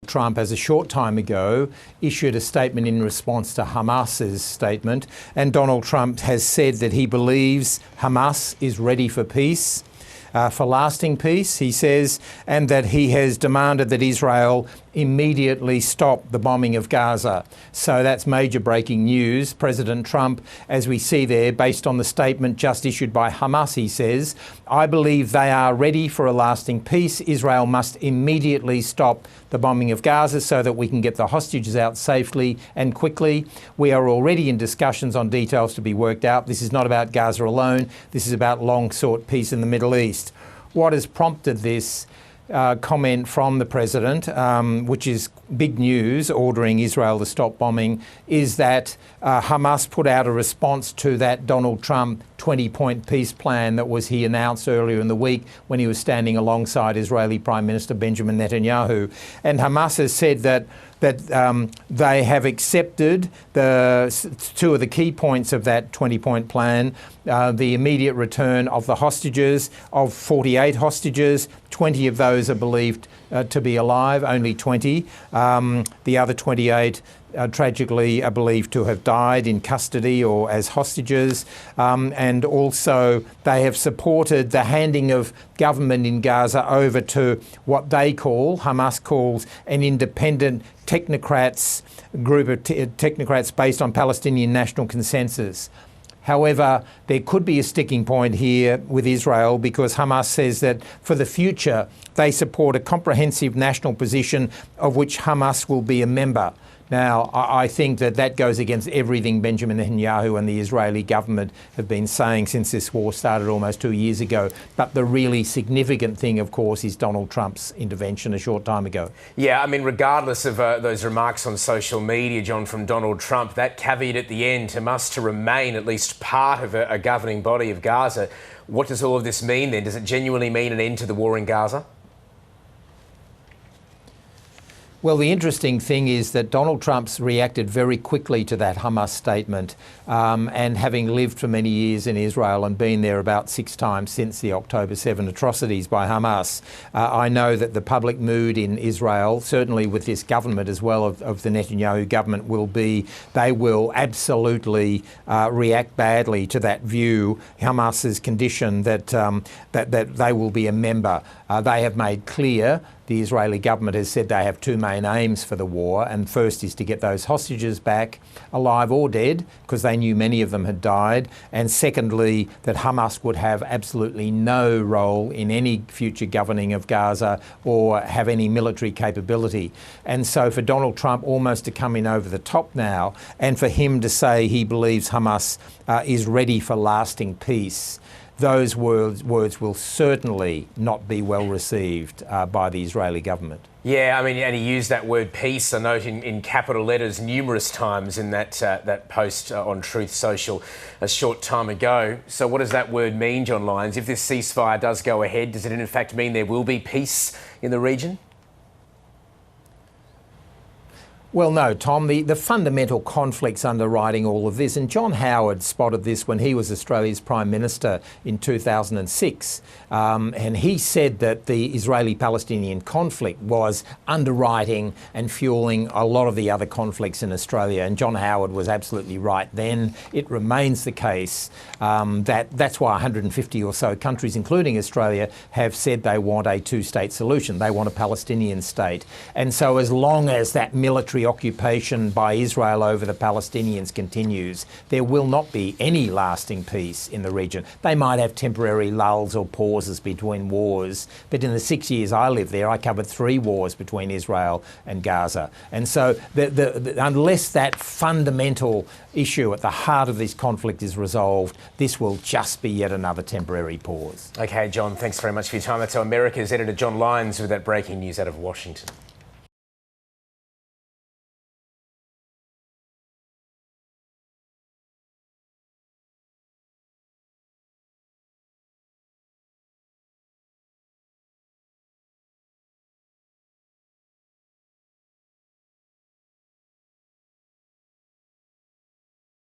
Trump, as a short time ago, issued a statement in response to Hamas's statement. And Donald Trump has said that he believes Hamas is ready for peace. For lasting peace, he says, and that he has demanded that Israel immediately stop the bombing of Gaza. So that's major breaking news. President Trump, as we see there, based on the statement just issued by Hamas, he says, I believe they are ready for a lasting peace. Israel must immediately stop the bombing of Gaza so that we can get the hostages out safely and quickly. We are already in discussions on details to be worked out. This is not about Gaza alone. This is about long-sought peace in the Middle East. What has prompted this comment from the president, which is big news, ordering Israel to stop bombing, is that Hamas put out a response to that Donald Trump 20-point peace plan that he announced earlier in the week when he was standing alongside Israeli Prime Minister Benjamin Netanyahu. And Hamas has said that they have accepted two of the key points of that 20-point plan, the immediate return of the hostages, of 48 hostages. 20 of those are believed to be alive, only 20. The other 28 tragically are believed to have died in custody or as hostages. And also they have supported the handing of government in Gaza over to what they call, Hamas calls, an independent technocrats, group of technocrats based on Palestinian national consensus. However, there could be a sticking point here with Israel because Hamas says that for the future, they support a comprehensive national position of which Hamas will be a member. Now, I think that goes against everything Benjamin Netanyahu and the Israeli government have been saying since this war started almost 2 years ago. But the really significant thing, of course, is Donald Trump's intervention a short time ago. Yeah, I mean, regardless of those remarks on social media, John, from Donald Trump, that caveat at the end, Hamas to remain at least part of a governing body of Gaza. What does all of this mean then? Does it genuinely mean an end to the war in Gaza? Well, the interesting thing is that Donald Trump's reacted very quickly to that Hamas statement, and having lived for many years in Israel and been there about 6 times since the October 7 atrocities by Hamas, I know that the public mood in Israel, certainly with this government as well of the Netanyahu government, will be they will absolutely react badly to that view, Hamas's condition that they will be a member. They have made clear, the Israeli government has said they have 2 main aims for the war, and first is to get those hostages back, alive or dead, because they knew many of them had died, and secondly, that Hamas would have absolutely no role in any future governing of Gaza or have any military capability. And so for Donald Trump almost to come in over the top now, and for him to say he believes Hamas is ready for lasting peace, those words will certainly not be well received by the Israeli government. Yeah, I mean, and he used that word peace, I note, in capital letters numerous times in that post on Truth Social a short time ago. So what does that word mean, John Lyons? If this ceasefire does go ahead, does it in fact mean there will be peace in the region? Well, no, Tom, the fundamental conflicts underwriting all of this, and John Howard spotted this when he was Australia's Prime Minister in 2006, and he said that the Israeli-Palestinian conflict was underwriting and fueling a lot of the other conflicts in Australia, and John Howard was absolutely right then. It remains the case that's why 150 or so countries, including Australia, have said they want a 2-state solution. They want a Palestinian state. And so as long as that military occupation by Israel over the Palestinians continues, there will not be any lasting peace in the region. They might have temporary lulls or pauses between wars, but in the 6 years I lived there, I covered 3 wars between Israel and Gaza. And so unless that fundamental issue at the heart of this conflict is resolved, this will just be yet another temporary pause. OK, John, thanks very much for your time. That's our America's editor, John Lyons, with that breaking news out of Washington.